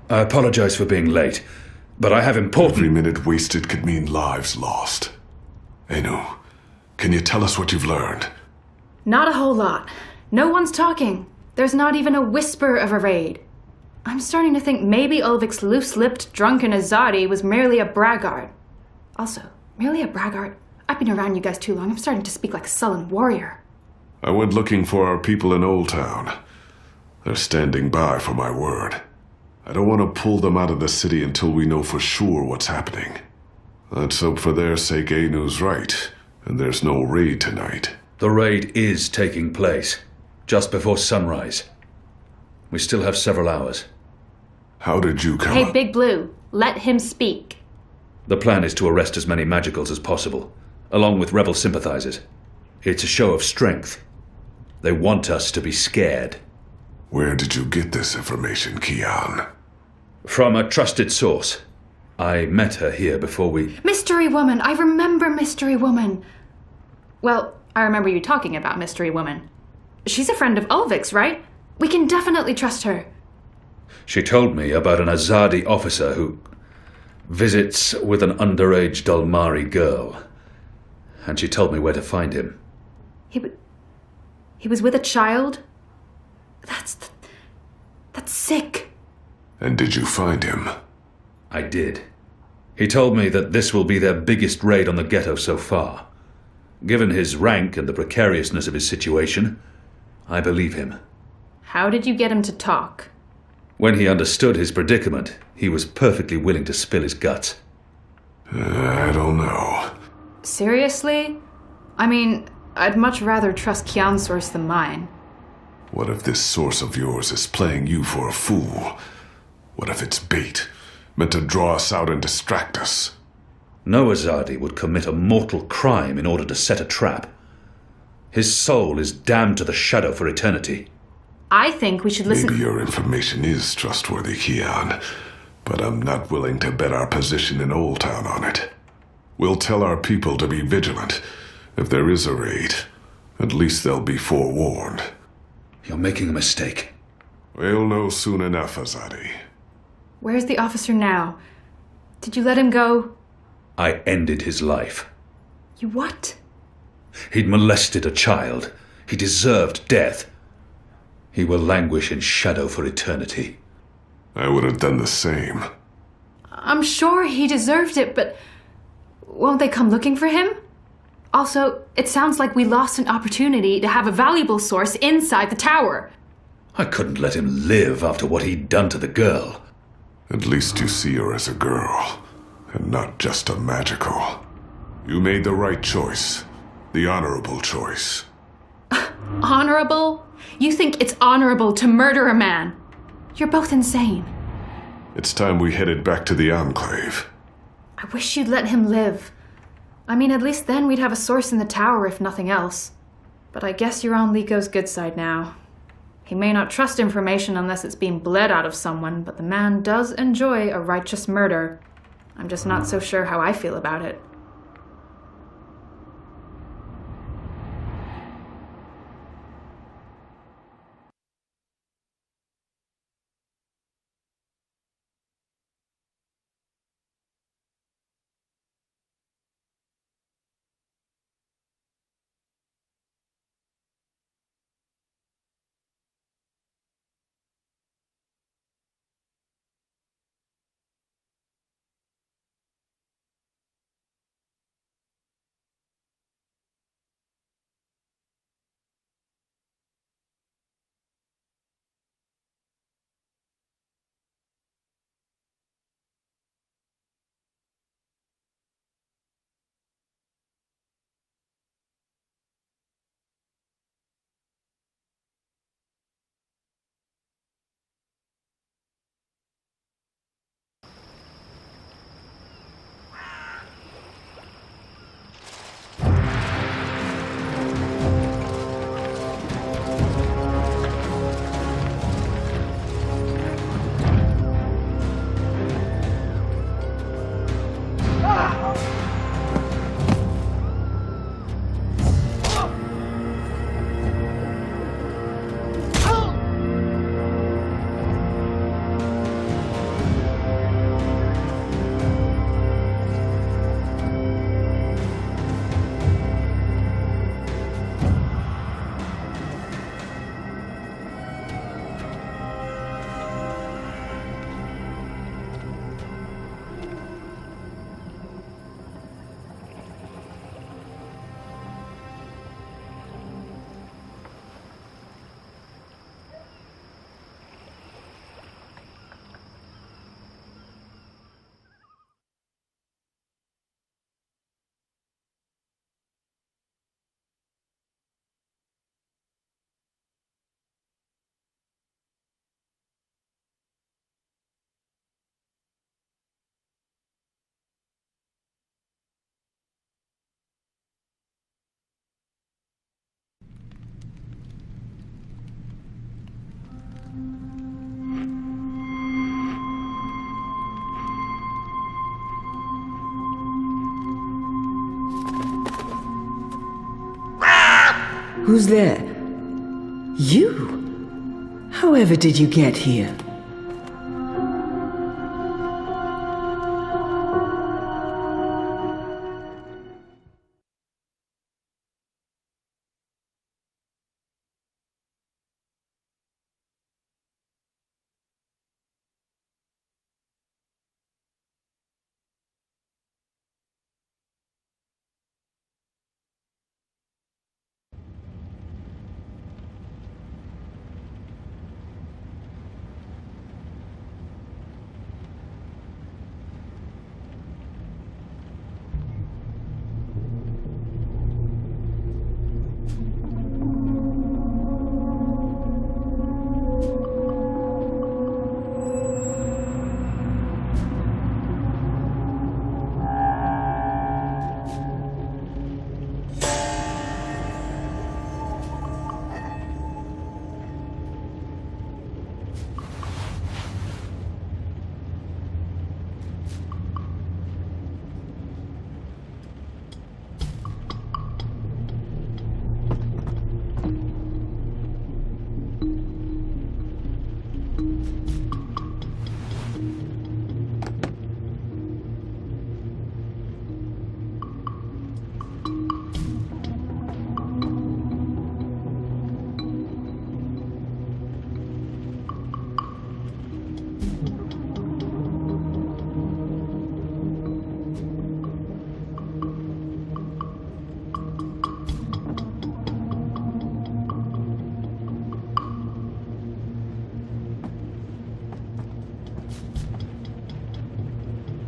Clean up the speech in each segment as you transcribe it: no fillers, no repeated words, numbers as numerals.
I apologize for being late, but I have important... Every minute wasted could mean lives lost. Anu, can you tell us what you've learned? Not a whole lot. No one's talking. There's not even a whisper of a raid. I'm starting to think maybe Ulvik's loose-lipped, drunken Azadi was merely a braggart. Also, merely a braggart? I've been around you guys too long. I'm starting to speak like a sullen warrior. I went looking for our people in Old Town. They're standing by for my word. I don't want to pull them out of the city until we know for sure what's happening. Let's hope for their sake Anu's right, and there's no raid tonight. The raid is taking place, just before sunrise. We still have several hours. How did you come Hey, Big Blue, let him speak. The plan is to arrest as many magicals as possible, along with rebel sympathizers. It's a show of strength. They want us to be scared. Where did you get this information, Kian? From a trusted source. I met her here before we... Mystery Woman! I remember Mystery Woman! Well, I remember you talking about Mystery Woman. She's a friend of Ulvik's, right? We can definitely trust her. She told me about an Azadi officer who visits with an underage Dalmari girl. And she told me where to find him. He was with a child? That's sick. And did you find him? I did. He told me that this will be their biggest raid on the ghetto so far. Given his rank and the precariousness of his situation, I believe him. How did you get him to talk? When he understood his predicament, he was perfectly willing to spill his guts. I don't know. Seriously? I mean, I'd much rather trust Kian's source than mine. What if this source of yours is playing you for a fool? What if it's bait, meant to draw us out and distract us? No Azadi would commit a mortal crime in order to set a trap. His soul is damned to the shadow for eternity. I think we should listen... Maybe your information is trustworthy, Kian, but I'm not willing to bet our position in Old Town on it. We'll tell our people to be vigilant. If there is a raid, at least they'll be forewarned. You're making a mistake. We'll know soon enough, Azadi. Where's the officer now? Did you let him go? I ended his life. You what? He'd molested a child. He deserved death. He will languish in shadow for eternity. I would have done the same. I'm sure he deserved it, but won't they come looking for him? Also, it sounds like we lost an opportunity to have a valuable source inside the tower. I couldn't let him live after what he'd done to the girl. At least you see her as a girl, and not just a magical. You made the right choice. The honorable choice. Honorable? You think it's honorable to murder a man? You're both insane. It's time we headed back to the Enclave. I wish you'd let him live. I mean, at least then we'd have a source in the tower, if nothing else. But I guess you're on Liko's good side now. He may not trust information unless it's being bled out of someone, but the man does enjoy a righteous murder. I'm just not so sure how I feel about it. Who's there? You? However did you get here?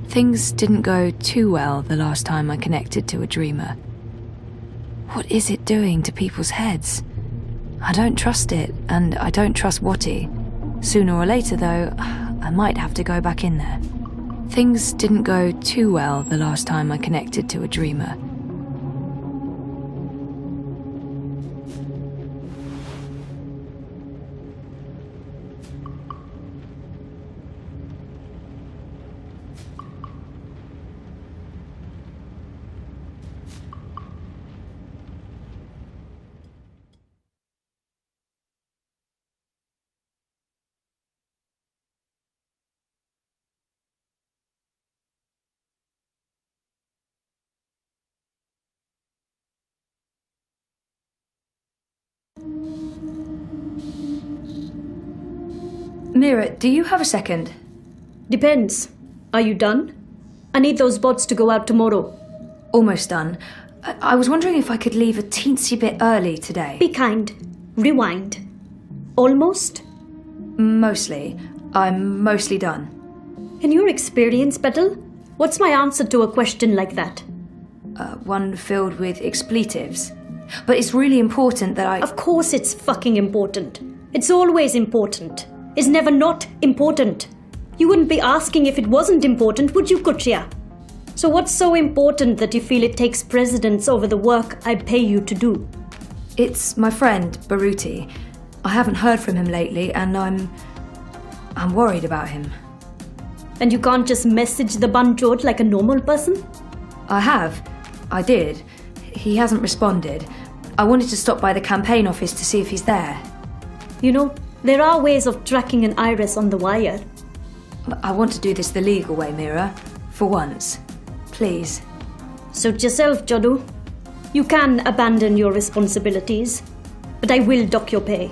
Things didn't go too well the last time I connected to a dreamer. What is it doing to people's heads? I don't trust it, and I don't trust Watty. Sooner or later, though, I might have to go back in there. Things didn't go too well the last time I connected to a dreamer. Mira, do you have a second? Depends. Are you done? I need those bots to go out tomorrow. Almost done. I was wondering if I could leave a teensy bit early today. Be kind. Rewind. Almost? Mostly. I'm mostly done. In your experience, Petal, what's my answer to a question like that? One filled with expletives. But it's really important that I... Of course it's fucking important. It's always important. It's never not important. You wouldn't be asking if it wasn't important, would you, Kuchia? So what's so important that you feel it takes precedence over the work I pay you to do? It's my friend, Baruti. I haven't heard from him lately, and I'm worried about him. And you can't just message the Banjot like a normal person? I have. I did. He hasn't responded. I wanted to stop by the campaign office to see if he's there. You know, there are ways of tracking an iris on the wire. I want to do this the legal way, Mira. For once. Please. Suit yourself, Jodu. You can abandon your responsibilities, but I will dock your pay.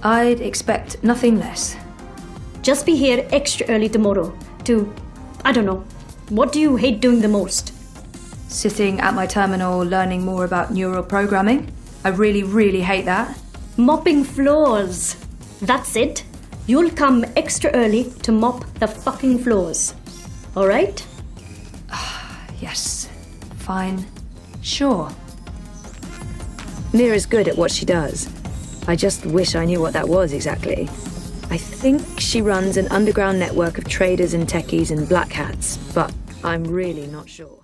I'd expect nothing less. Just be here extra early tomorrow to, I don't know, what do you hate doing the most? Sitting at my terminal learning more about neural programming. I really, really hate that. Mopping floors. That's it. You'll come extra early to mop the fucking floors. Alright? Yes. Fine. Sure. Mira's good at what she does. I just wish I knew what that was exactly. I think she runs an underground network of traders and techies and black hats, but I'm really not sure.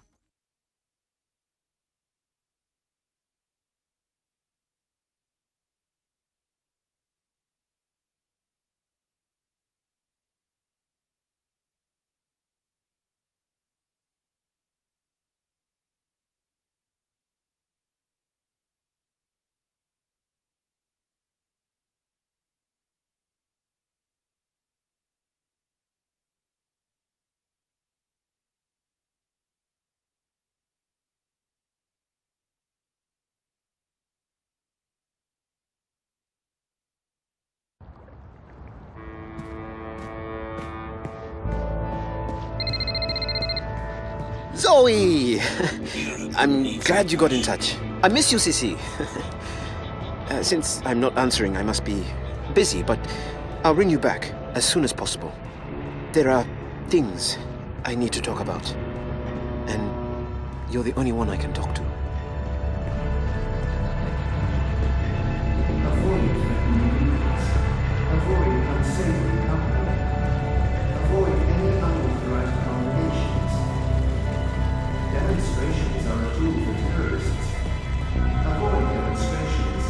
Zoe! I'm glad you got in touch. I miss you, Sissy. Since I'm not answering, I must be busy, but I'll ring you back as soon as possible. There are things I need to talk about, and you're the only one I can talk to. Avoid unsavory company. Avoid any unauthorized combinations. Demonstrations are a tool for terrorists. Avoid demonstrations.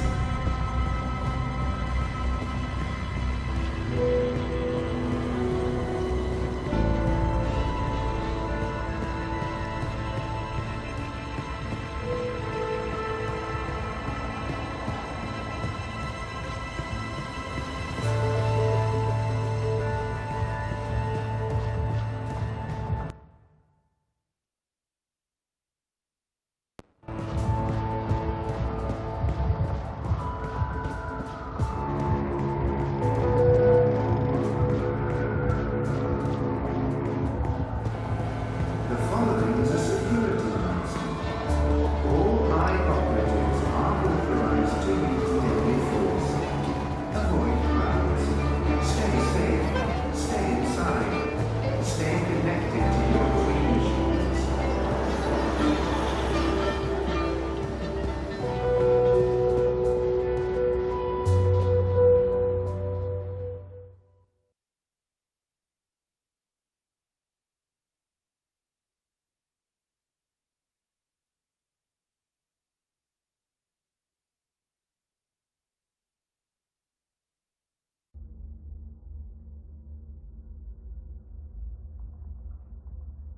The following is a security announcement. All high operatives are authorized to use deadly force. Avoid crowds. Stay safe. Stay inside. Stay connected to your dream machines.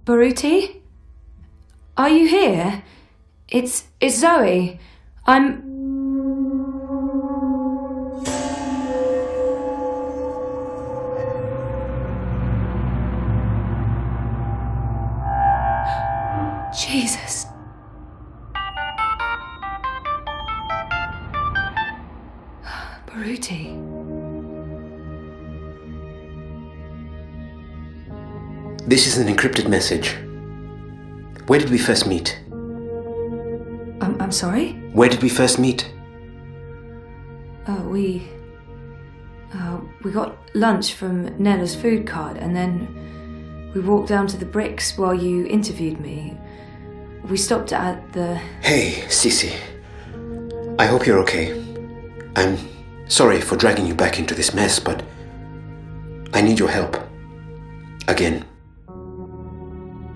Baruti? Are you here? It's Zoe. I'm... Jesus. Baruti. This is an encrypted message. Where did we first meet? I'm sorry? Where did we first meet? We got lunch from Nella's food cart, and then we walked down to the bricks while you interviewed me. We stopped at the... Hey, Sissy. I hope you're okay. I'm sorry for dragging you back into this mess, but I need your help. Again.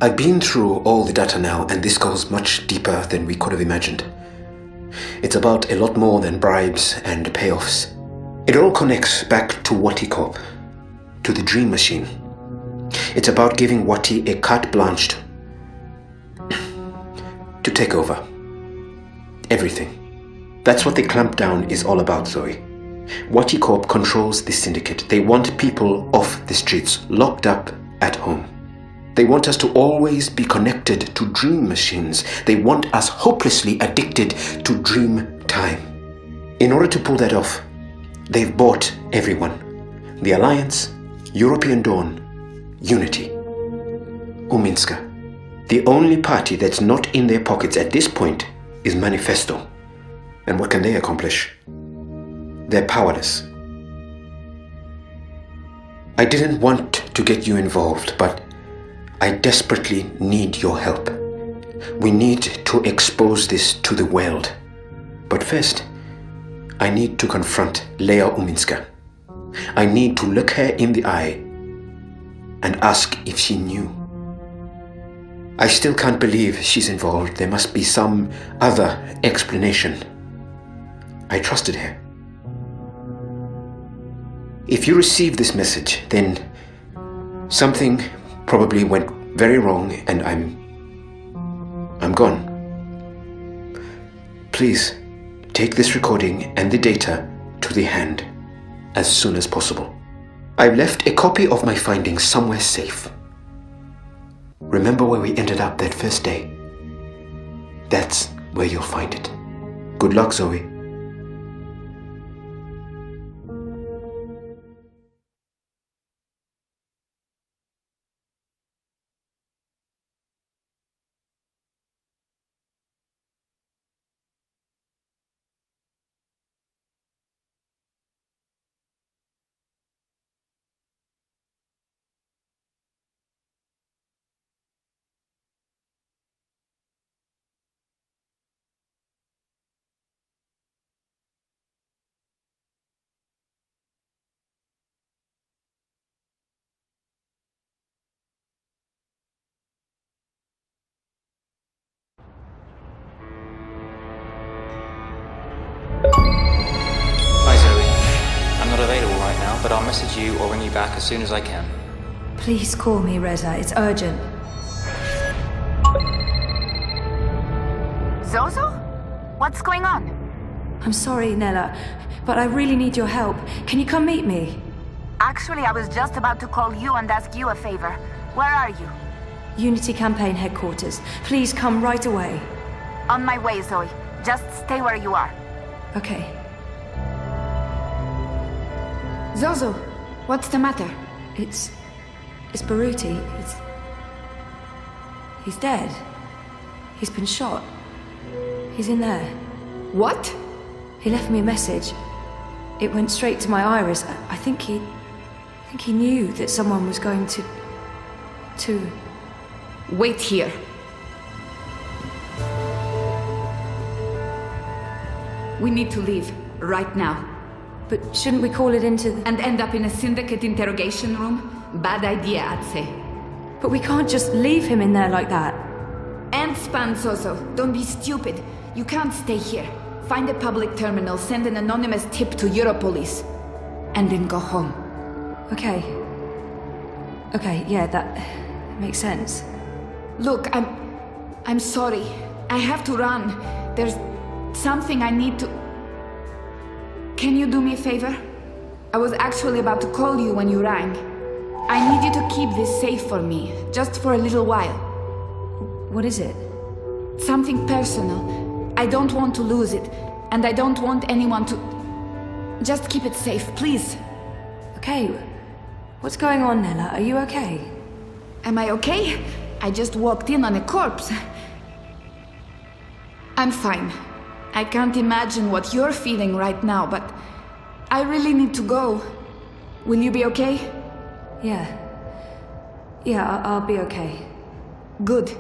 I've been through all the data now, and this goes much deeper than we could have imagined. It's about a lot more than bribes and payoffs. It all connects back to Wati Corp, to the Dream Machine. It's about giving Wati a carte blanche to take over. Everything. That's what the clampdown is all about, Zoe. Wati Corp controls this syndicate. They want people off the streets, locked up at home. They want us to always be connected to dream machines. They want us hopelessly addicted to dream time. In order to pull that off, they've bought everyone. The Alliance, European Dawn, Unity, Uminska. The only party that's not in their pockets at this point is Manifesto. And what can they accomplish? They're powerless. I didn't want to get you involved, but I desperately need your help. We need to expose this to the world. But first, I need to confront Leia Uminska. I need to look her in the eye and ask if she knew. I still can't believe she's involved. There must be some other explanation. I trusted her. If you receive this message, then something probably went very wrong and I'm gone. Please take this recording and the data to the hand as soon as possible. I've left a copy of my findings somewhere safe. Remember where we ended up that first day? That's where you'll find it. Good luck, Zoe. I'll message you or ring you back as soon as I can. Please call me, Reza. It's urgent. Zozo? What's going on? I'm sorry, Nella, but I really need your help. Can you come meet me? Actually, I was just about to call you and ask you a favor. Where are you? Unity Campaign Headquarters. Please come right away. On my way, Zoe. Just stay where you are. Okay. Zozo, what's the matter? It's Baruti. He's dead. He's been shot. He's in there. What? He left me a message. It went straight to my iris. I think he knew that someone was going to... Wait here. We need to leave, right now. But shouldn't we call it into the... And end up in a syndicate interrogation room? Bad idea, I'd say. But we can't just leave him in there like that. And span, Zozo. Don't be stupid. You can't stay here. Find a public terminal, send an anonymous tip to Europolice. And then go home. Okay. Okay, yeah, that makes sense. Look, I'm sorry. I have to run. There's something I need to... Can you do me a favor? I was actually about to call you when you rang. I need you to keep this safe for me, just for a little while. What is it? Something personal. I don't want to lose it, and I don't want anyone to... Just keep it safe, please. Okay. What's going on, Nella? Are you okay? Am I okay? I just walked in on a corpse. I'm fine. I can't imagine what you're feeling right now, but I really need to go. Will you be okay? Yeah. Yeah, I'll be okay. Good.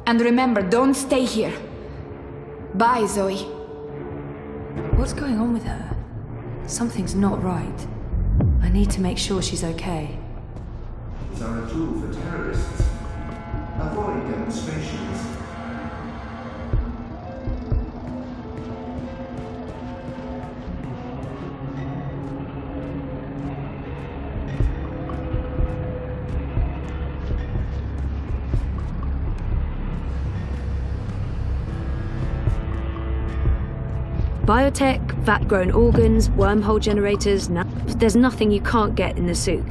And remember, don't stay here. Bye, Zoe. What's going on with her? Something's not right. I need to make sure she's okay. These are a tool for terrorists. Avoid demonstrations. Biotech, vat-grown organs, wormhole generators, there's nothing you can't get in the souk.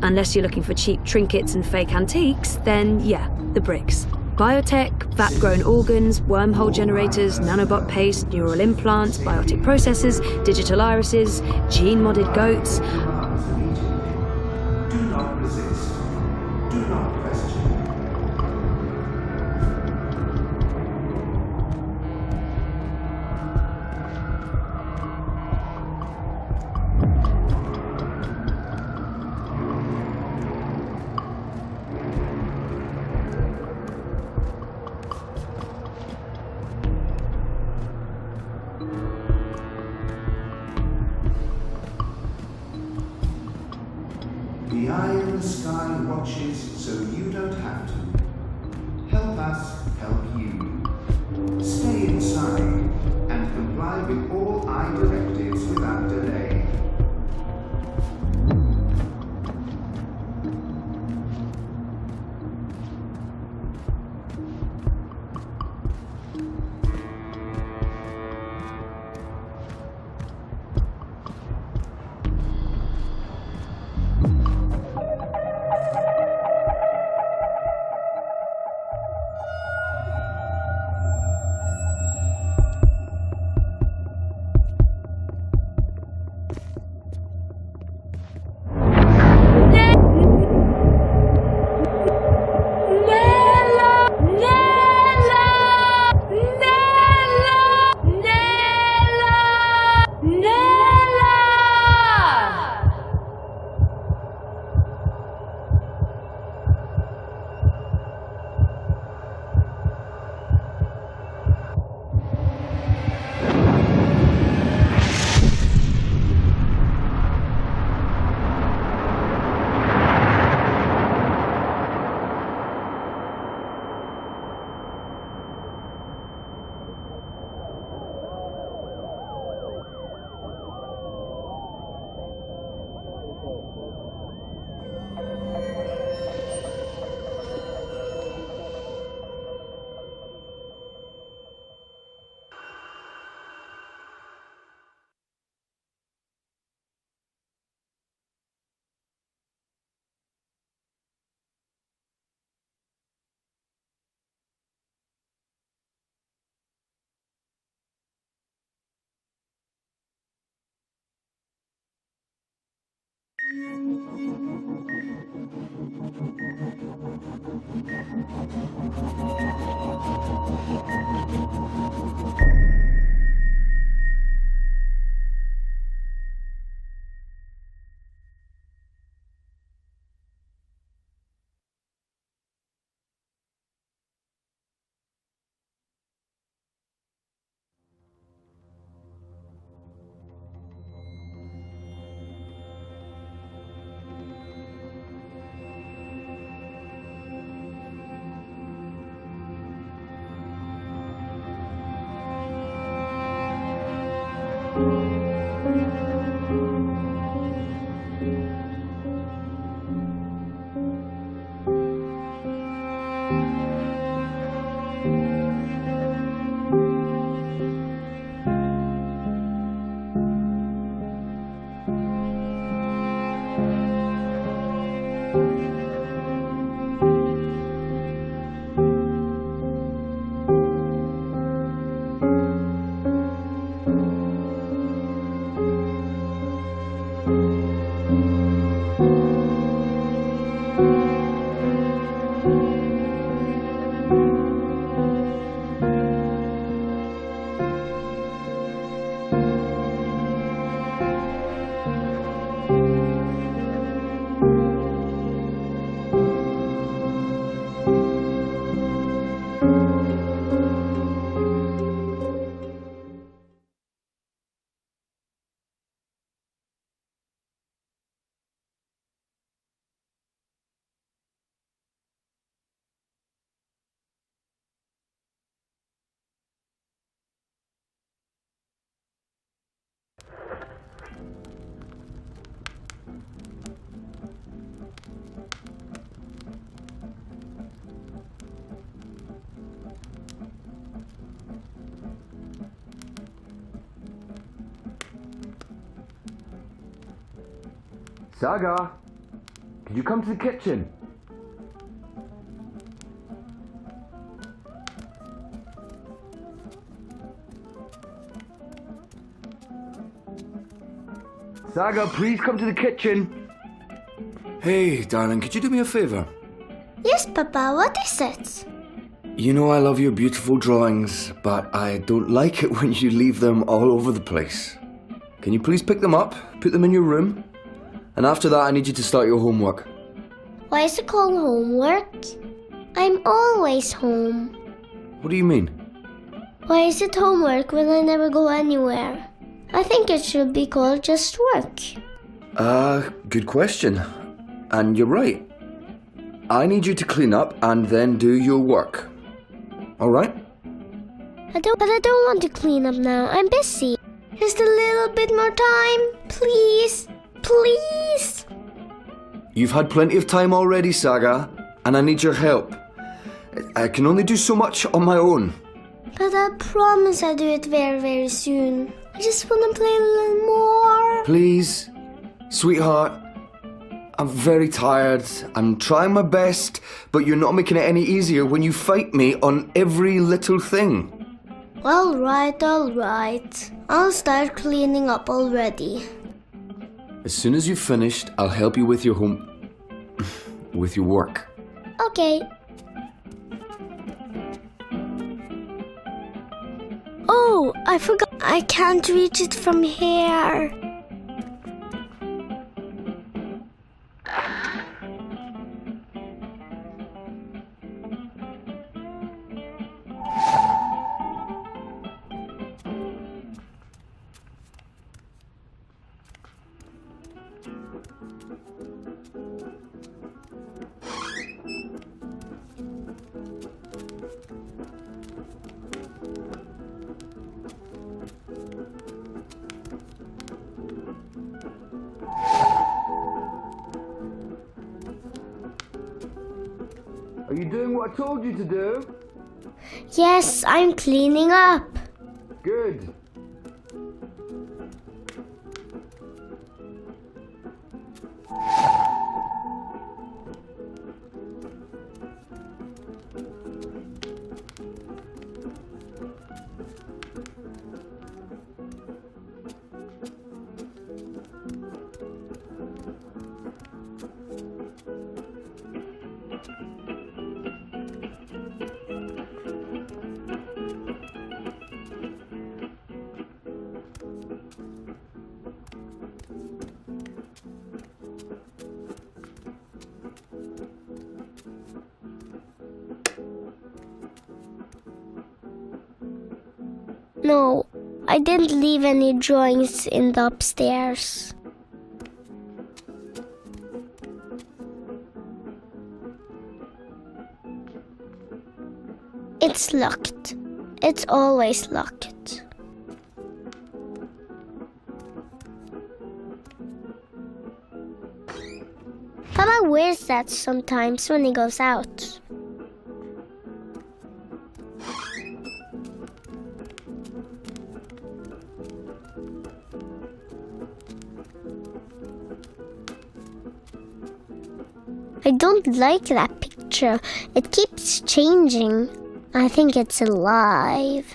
Unless you're looking for cheap trinkets and fake antiques, then yeah, the bricks. Biotech, vat-grown organs, wormhole generators, nanobot paste, neural implants, biotic processors, digital irises, gene-modded goats. Commands immediately. Do not resist. Do not question. The eye in the sky watches so you don't have Saga, could you come to the kitchen? Saga, please come to the kitchen. Hey, darling, could you do me a favor? Yes, Papa, what is it? You know I love your beautiful drawings, but I don't like it when you leave them all over the place. Can you please pick them up, put them in your room? And after that, I need you to start your homework. Why is it called homework? I'm always home. What do you mean? Why is it homework when I never go anywhere? I think it should be called just work. Good question. And you're right. I need you to clean up and then do your work. All right? But I don't want to clean up now. I'm busy. Just a little bit more time, please. Please. You've had plenty of time already, Saga, and I need your help. I can only do so much on my own. But I promise I'll do it very, very soon. I just want to play a little more. Please, sweetheart. I'm very tired. I'm trying my best, but you're not making it any easier when you fight me on every little thing. All right. I'll start cleaning up already. As soon as you've finished, I'll help you with your with your work. Okay. Oh, I forgot. I can't reach it from here. Are you doing what I told you to do? Yes, I'm cleaning up. Good. No, I didn't leave any drawings in the upstairs. It's locked. It's always locked. Papa wears that sometimes when he goes out. I don't like that picture. It keeps changing. I think it's alive.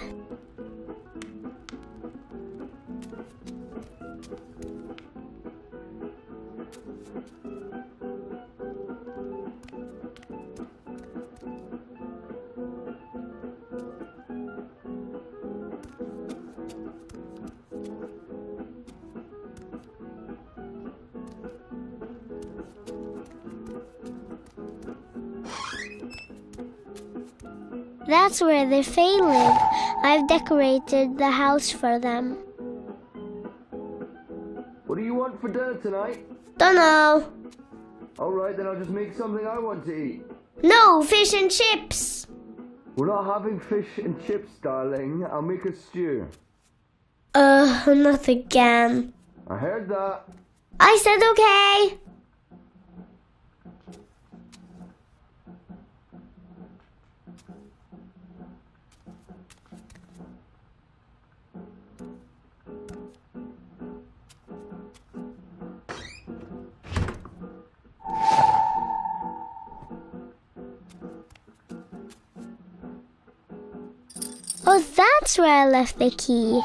That's where the Fae live. I've decorated the house for them. What do you want for dinner tonight? Dunno. Alright, then I'll just make something I want to eat. No, fish and chips. We're not having fish and chips, darling. I'll make a stew. Not again. I heard that. I said okay. Oh, that's where I left the key.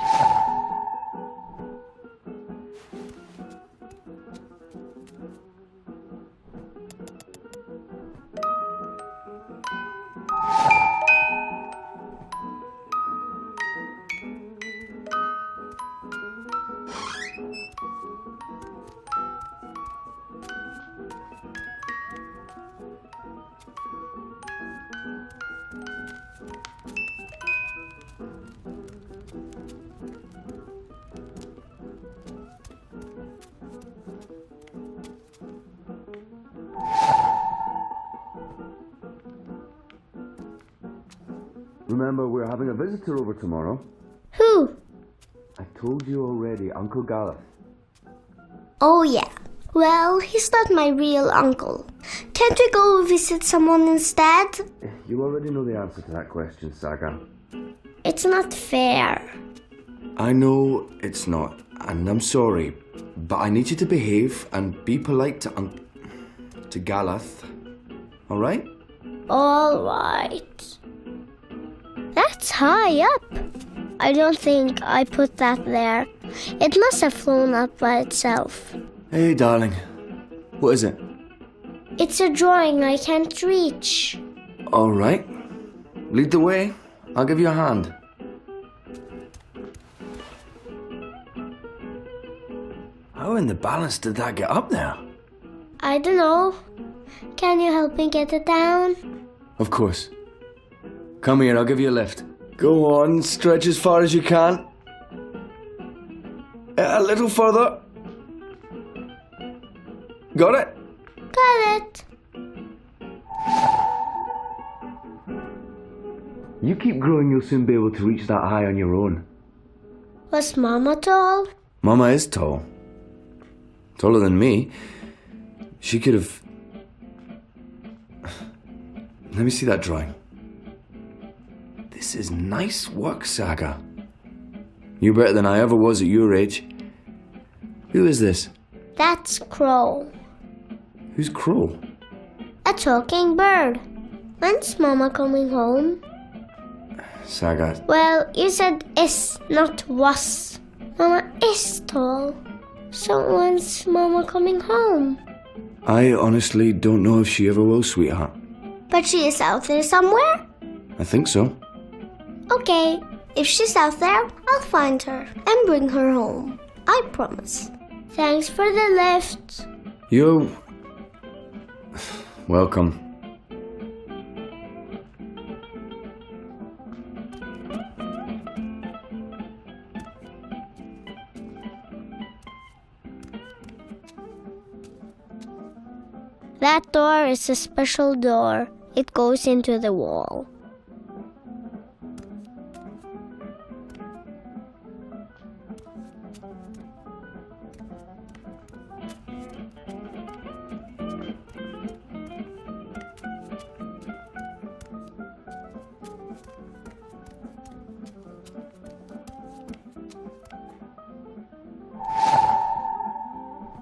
Remember, we're having a visitor over tomorrow. Who? I told you already, Uncle Gareth. Oh yeah. Well, he's not my real uncle. Can't we go visit someone instead? You already know the answer to that question, Saga. It's not fair. I know it's not, and I'm sorry, but I need you to behave and be polite to Galeth. Alright? Alright. That's high up. I don't think I put that there. It must have flown up by itself. Hey, darling. What is it? It's a drawing I can't reach. Alright. Lead the way. I'll give you a hand. How in the balance did that get up there? I don't know. Can you help me get it down? Of course. Come here, I'll give you a lift. Go on, stretch as far as you can. A little further. Got it? Got it. You keep growing, you'll soon be able to reach that high on your own. Was Mama tall? Mama is tall. Taller than me. She could have... Let me see that drawing. This is nice work, Saga. You're better than I ever was at your age. Who is this? That's Crow. Who's Crow? A talking bird. When's Mama coming home? Saga. Well, you said is, not was. Mama is tall. So when's Mama coming home? I honestly don't know if she ever will, sweetheart. But she is out there somewhere? I think so. Okay, if she's out there, I'll find her and bring her home. I promise. Thanks for the lift. You're... welcome. That door is a special door. It goes into the wall.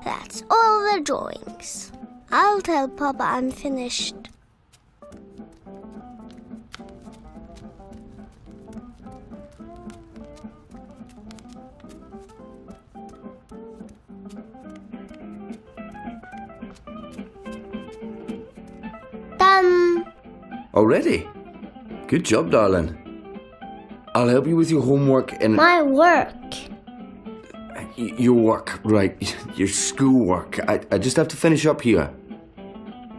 That's all the drawings. I'll tell Papa I'm finished. Done. Already? Good job, darling. I'll help you with your homework in... My work. Your work, right. Your schoolwork. I just have to finish up here.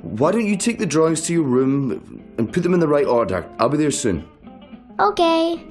Why don't you take the drawings to your room and put them in the right order? I'll be there soon. Okay.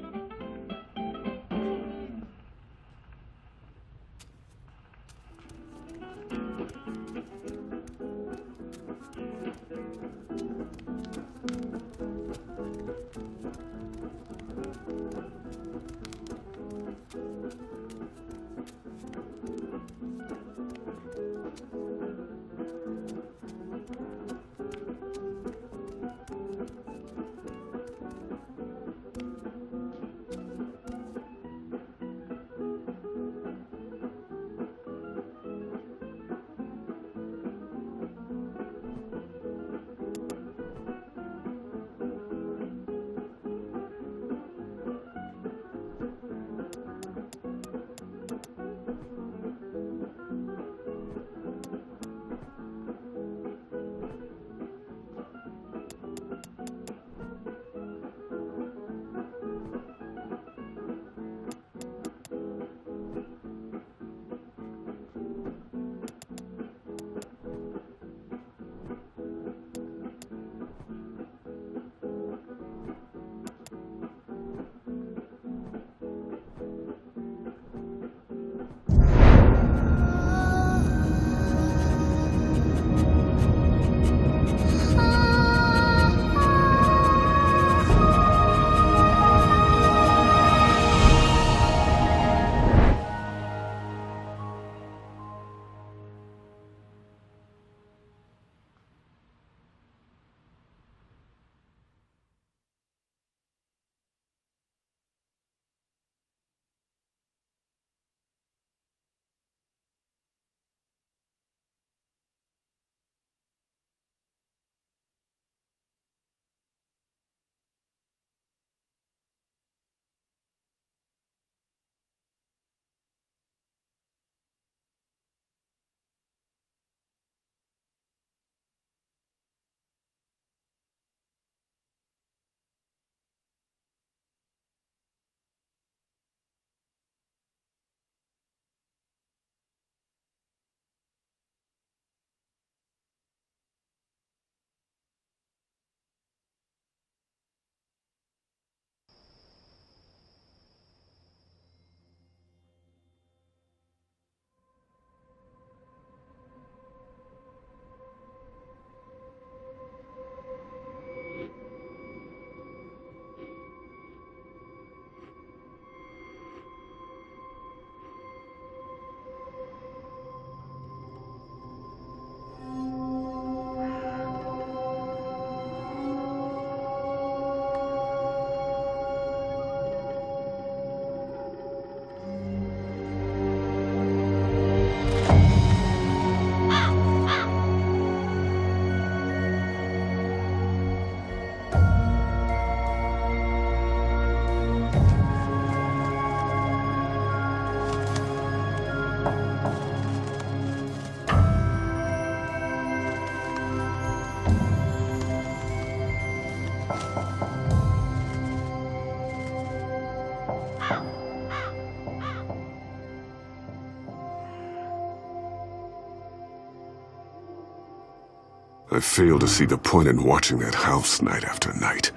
I fail to see the point in watching that house night after night.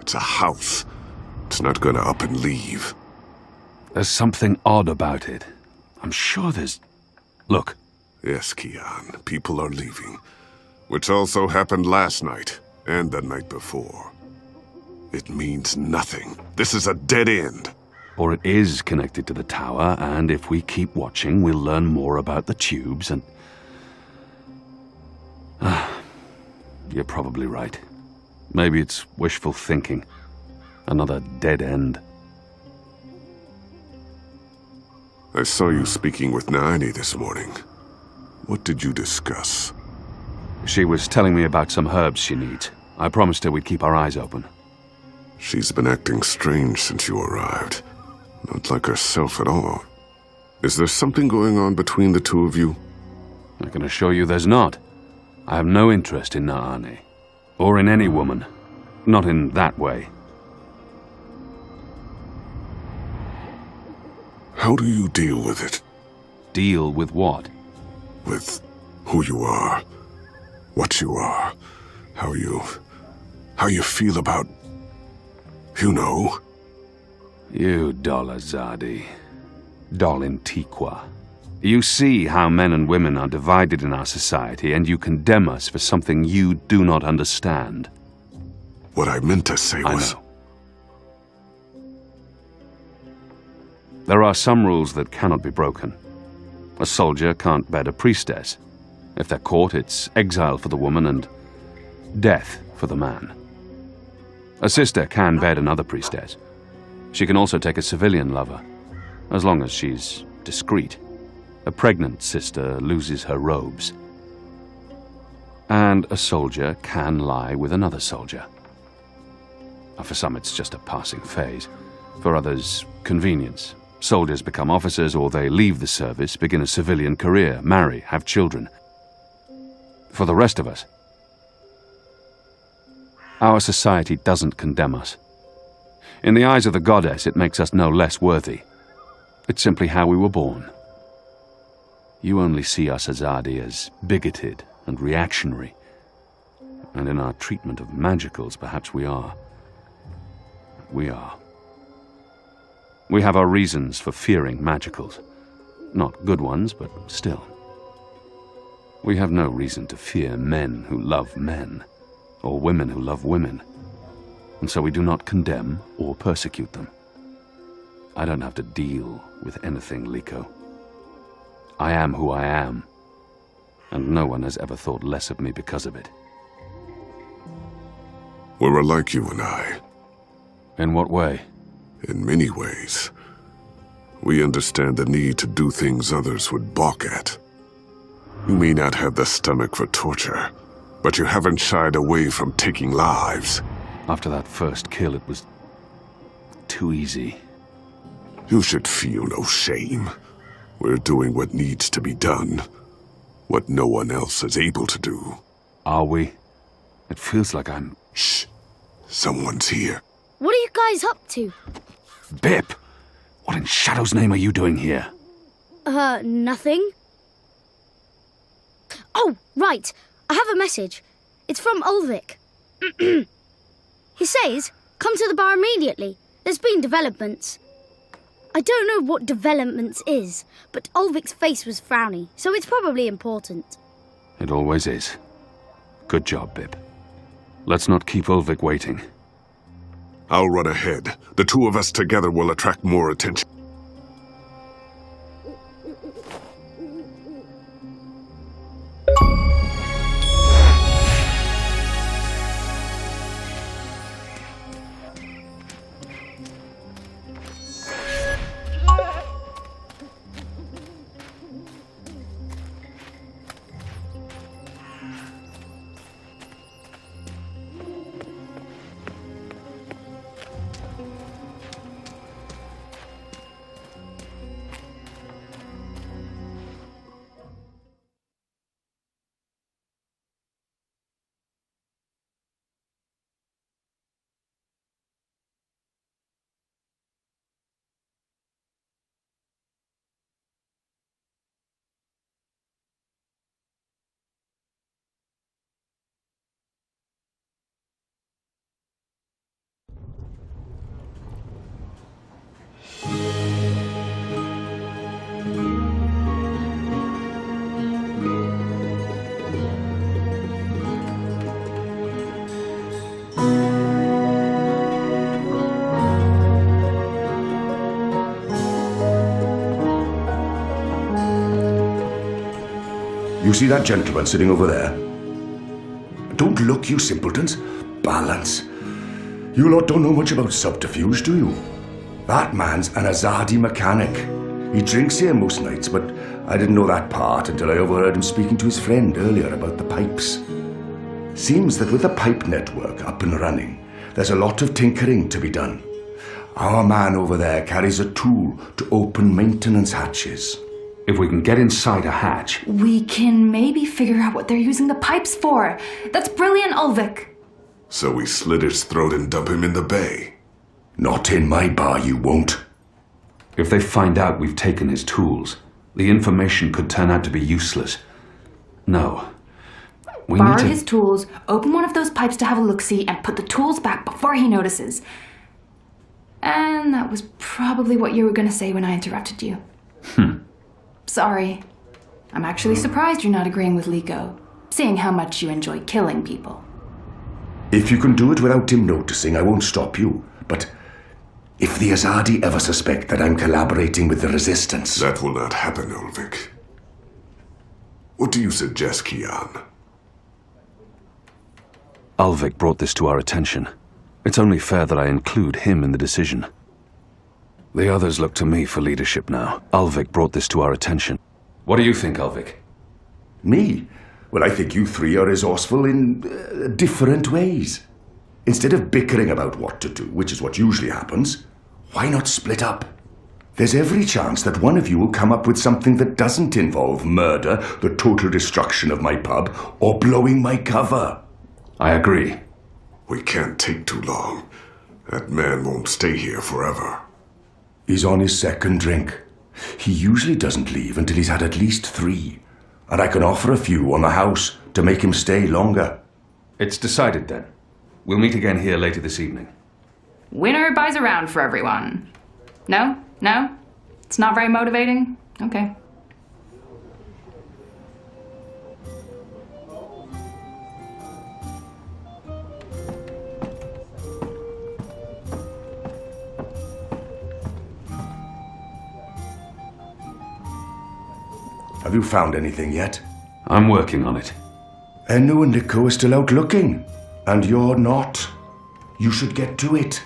It's a house. It's not gonna up and leave. There's something odd about it. I'm sure there's... Look. Yes, Kian. People are leaving. which also happened last night and the night before. It means nothing. This is a dead end. Or it is connected to the tower, and if we keep watching, we'll learn more about the tubes and... You're probably right. Maybe it's wishful thinking. Another dead end. I saw you speaking with Naani this morning. What did you discuss? She was telling me about some herbs she needs. I promised her we'd keep our eyes open. She's been acting strange since you arrived. Not like herself at all. Is there something going on between the two of you? I can assure you there's not. I have no interest in Naani. Or in any woman. Not in that way. How do you deal with it? Deal with what? With who you are, what you are, how you feel about, you know. You doll Azadi. Doll Antiqua. You see how men and women are divided in our society, and you condemn us for something you do not understand. What I meant to say was... I know. There are some rules that cannot be broken. A soldier can't bed a priestess. If they're caught, it's exile for the woman and death for the man. A sister can bed another priestess. She can also take a civilian lover, as long as she's discreet. A pregnant sister loses her robes. And a soldier can lie with another soldier. For some, it's just a passing phase. For others, convenience. Soldiers become officers, or they leave the service, begin a civilian career, marry, have children. For the rest of us, our society doesn't condemn us. In the eyes of the goddess, it makes us no less worthy. It's simply how we were born. You only see us Azadi as bigoted and reactionary. And in our treatment of magicals, perhaps we are. We are. We have our reasons for fearing magicals. Not good ones, but still. We have no reason to fear men who love men, or women who love women. And so we do not condemn or persecute them. I don't have to deal with anything, Liko. I am who I am, and no one has ever thought less of me because of it. We're alike, you and I. In what way? In many ways. We understand the need to do things others would balk at. You may not have the stomach for torture, but you haven't shied away from taking lives. After that first kill, it was too easy. You should feel no shame. We're doing what needs to be done. What no one else is able to do. Are we? It feels like I'm... Shh. Someone's here. What are you guys up to? Bip! What in Shadow's name are you doing here? Nothing. Oh, right. I have a message. It's from Ulvik. He says, come to the bar immediately. There's been developments. I don't know what developments is, but Ulvik's face was frowny, so it's probably important. It always is. Good job, Bip. Let's not keep Ulvik waiting. I'll run ahead. The two of us together will attract more attention. You see that gentleman sitting over there? Don't look, you simpletons. Balance. You lot don't know much about subterfuge, do you? That man's an Azadi mechanic. He drinks here most nights, but I didn't know that part until I overheard him speaking to his friend earlier about the pipes. Seems that with the pipe network up and running, there's a lot of tinkering to be done. Our man over there carries a tool to open maintenance hatches. If we can get inside a hatch... We can maybe figure out what they're using the pipes for. That's brilliant, Ulvik. So we slit his throat and dump him in the bay. Not in my bar, you won't. If they find out we've taken his tools, the information could turn out to be useless. No. We Borrow need to... his tools, open one of those pipes to have a look-see, and put the tools back before he notices. And that was probably what you were going to say when I interrupted you. Sorry. I'm actually surprised you're not agreeing with Liko, seeing how much you enjoy killing people. If you can do it without him noticing, I won't stop you. But if the Azadi ever suspect that I'm collaborating with the Resistance... That will not happen, Ulvik. What do you suggest, Kian? Ulvik brought this to our attention. It's only fair that I include him in the decision. The others look to me for leadership now. Ulvik brought this to our attention. What do you think, Ulvik? Me? Well, I think you three are resourceful in different ways. Instead of bickering about what to do, which is what usually happens, why not split up? There's every chance that one of you will come up with something that doesn't involve murder, the total destruction of my pub, or blowing my cover. I agree. We can't take too long. That man won't stay here forever. He's on his second drink. He usually doesn't leave until he's had at least 3. And I can offer a few on the house to make him stay longer. It's decided then. We'll meet again here later this evening. Winner buys a round for everyone. No? No? It's not very motivating? Okay. Have you found anything yet? I'm working on it. Enu and Nico are still out looking. And you're not. You should get to it.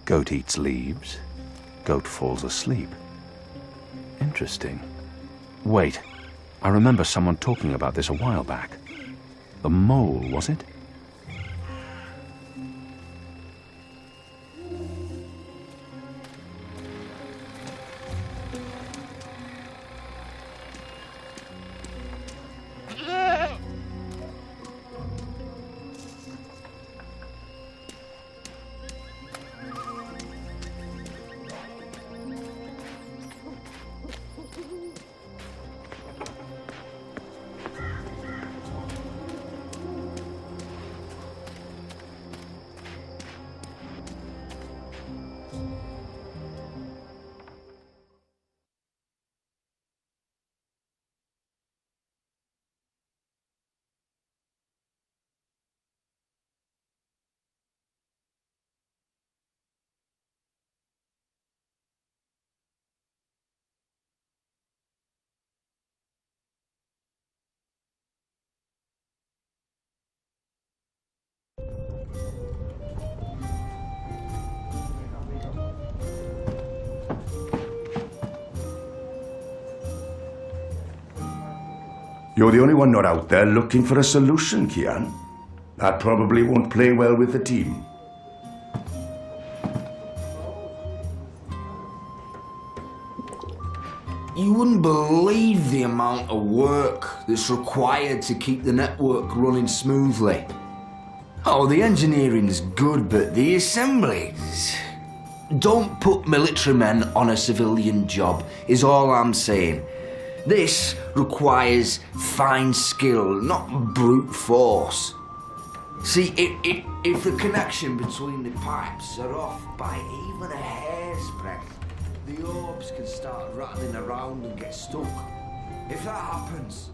Goat eats leaves, goat falls asleep. Interesting. Wait, I remember someone talking about this a while back. The mole, was it? You're the only one not out there looking for a solution, Kian. That probably won't play well with the team. You wouldn't believe the amount of work that's required to keep the network running smoothly. Oh, the engineering's good, but the assemblies... Don't put military men on a civilian job, is all I'm saying. This requires fine skill, not brute force. See, if the connection between the pipes are off by even a hair's breadth, the orbs can start rattling around and get stuck. If that happens...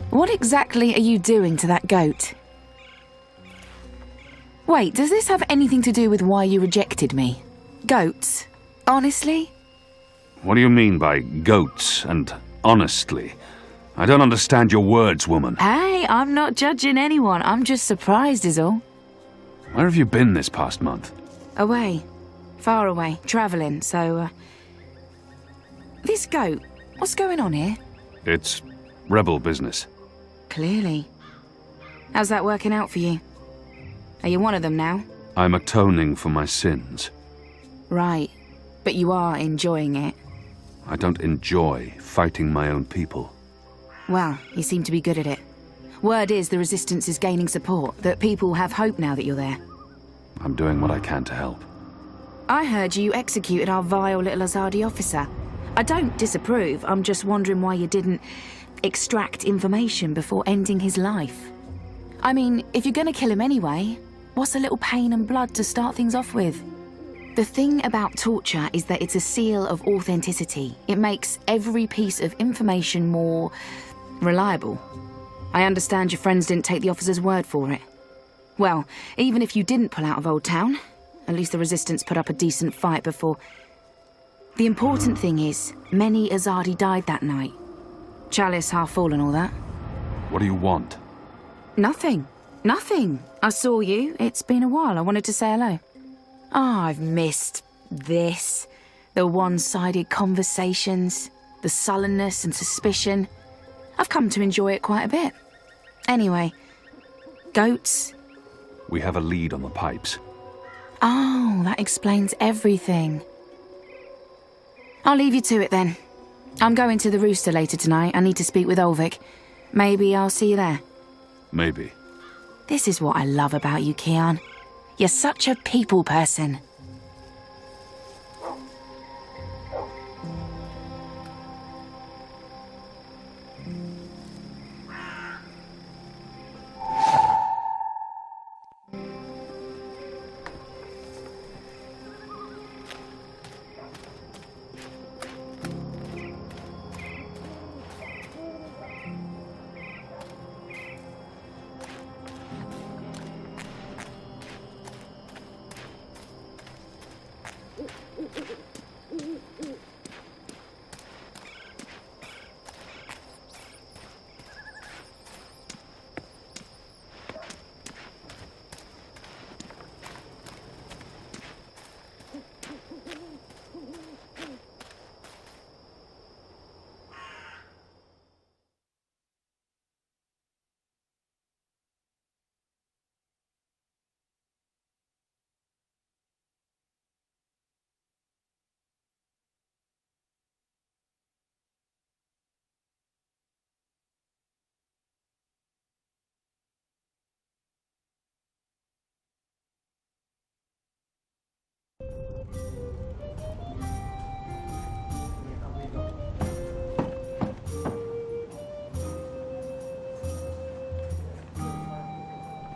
What exactly are you doing to that goat? Wait, does this have anything to do with why you rejected me? Goats? Honestly? What do you mean by goats and honestly? I don't understand your words, woman. Hey, I'm not judging anyone. I'm just surprised is all. Where have you been this past month? Away. Far away. Travelling, so... This goat, what's going on here? It's rebel business. Clearly. How's that working out for you? Are you one of them now? I'm atoning for my sins. Right. But you are enjoying it. I don't enjoy fighting my own people. Well, you seem to be good at it. Word is the Resistance is gaining support, that people have hope now that you're there. I'm doing what I can to help. I heard you executed our vile little Azadi officer. I don't disapprove, I'm just wondering why you didn't extract information before ending his life. I mean, if you're gonna kill him anyway, what's a little pain and blood to start things off with? The thing about torture is that it's a seal of authenticity. It makes every piece of information more reliable. I understand your friends didn't take the officer's word for it. Well, even if you didn't pull out of Old Town, at least the Resistance put up a decent fight before. The important thing is, many Azadi died that night. Chalice half full and all that. What do you want? Nothing. Nothing. I saw you. It's been a while. I wanted to say hello. Oh, I've missed this. The one-sided conversations, the sullenness and suspicion. I've come to enjoy it quite a bit. Anyway, goats? We have a lead on the pipes. Oh, that explains everything. I'll leave you to it then. I'm going to the Rooster later tonight. I need to speak with Ulvik. Maybe I'll see you there. Maybe. This is what I love about you, Kian. You're such a people person.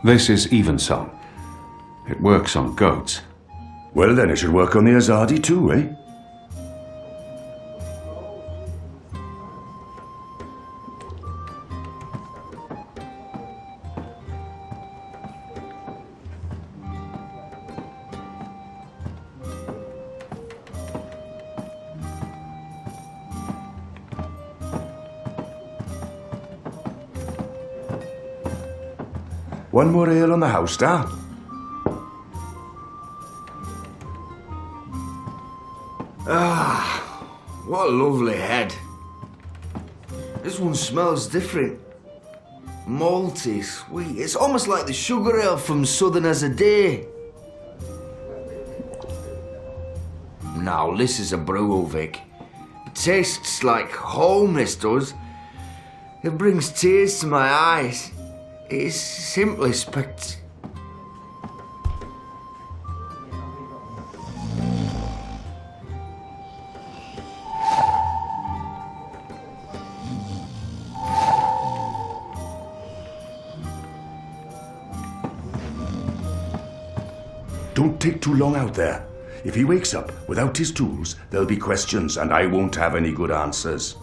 This is Evensong. It works on goats. Well then, it should work on the Azadi too, eh? One more ale on the house, Star. Ah, what a lovely head. This one smells different. Malty, sweet. It's almost like the sugar ale from Southern as a Day. Now, this is a brew, Vic. It tastes like home, this does. It brings tears to my eyes. It is simply Don't take too long out there. If he wakes up without his tools, there'll be questions and I won't have any good answers.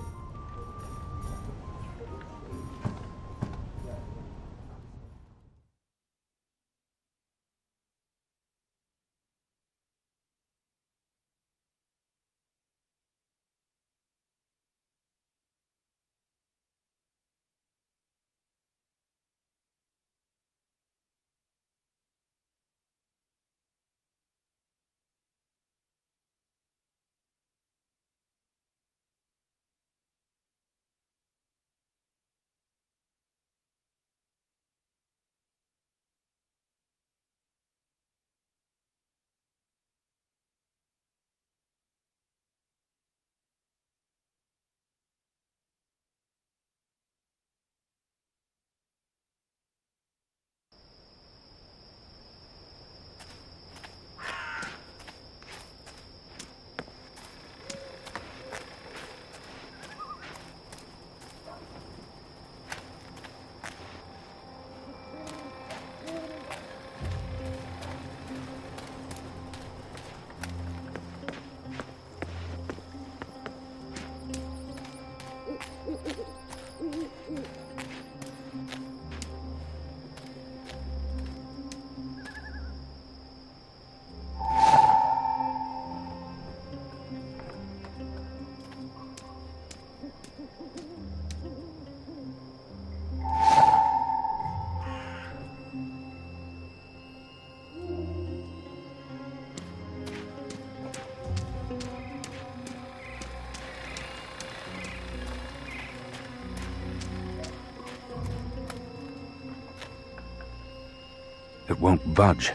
It won't budge.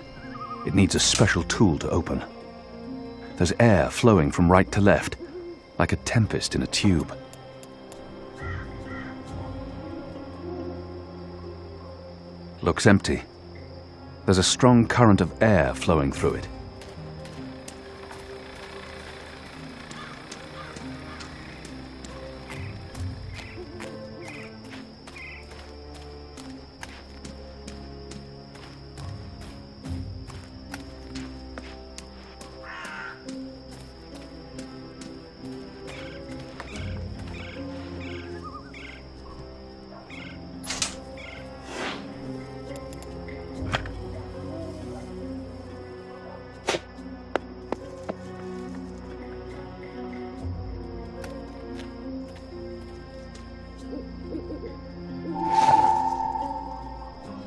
It needs a special tool to open. There's air flowing from right to left, like a tempest in a tube. Looks empty. There's a strong current of air flowing through it.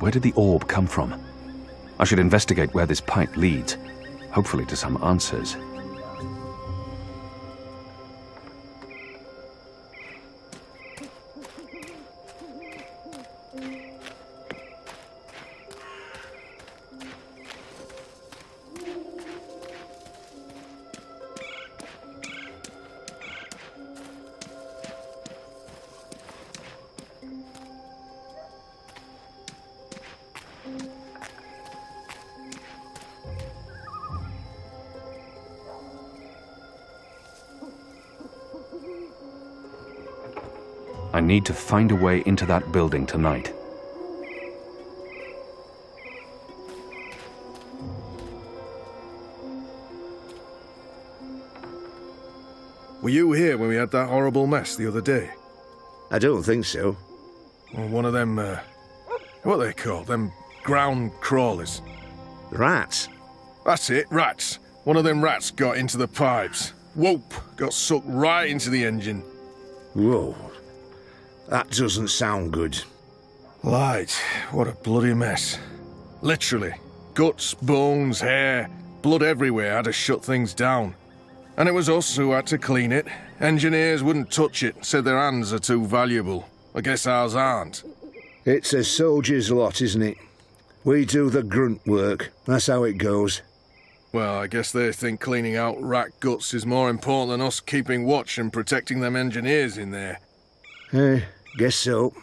Where did the orb come from? I should investigate where this pipe leads, hopefully to some answers. I need to find a way into that building tonight. Were you here when we had that horrible mess the other day? I don't think so. Well, one of them, what are they called? Them ground crawlers. Rats? That's it, rats. One of them rats got into the pipes. Whoop! Got sucked right into the engine. Whoa. That doesn't sound good. Light, what a bloody mess. Literally. Guts, bones, hair, blood everywhere had to shut things down. And it was us who had to clean it. Engineers wouldn't touch it, said their hands are too valuable. I guess ours aren't. It's a soldier's lot, isn't it? We do the grunt work. That's how it goes. Well, I guess they think cleaning out rat guts is more important than us keeping watch and protecting them engineers in there. Guess so.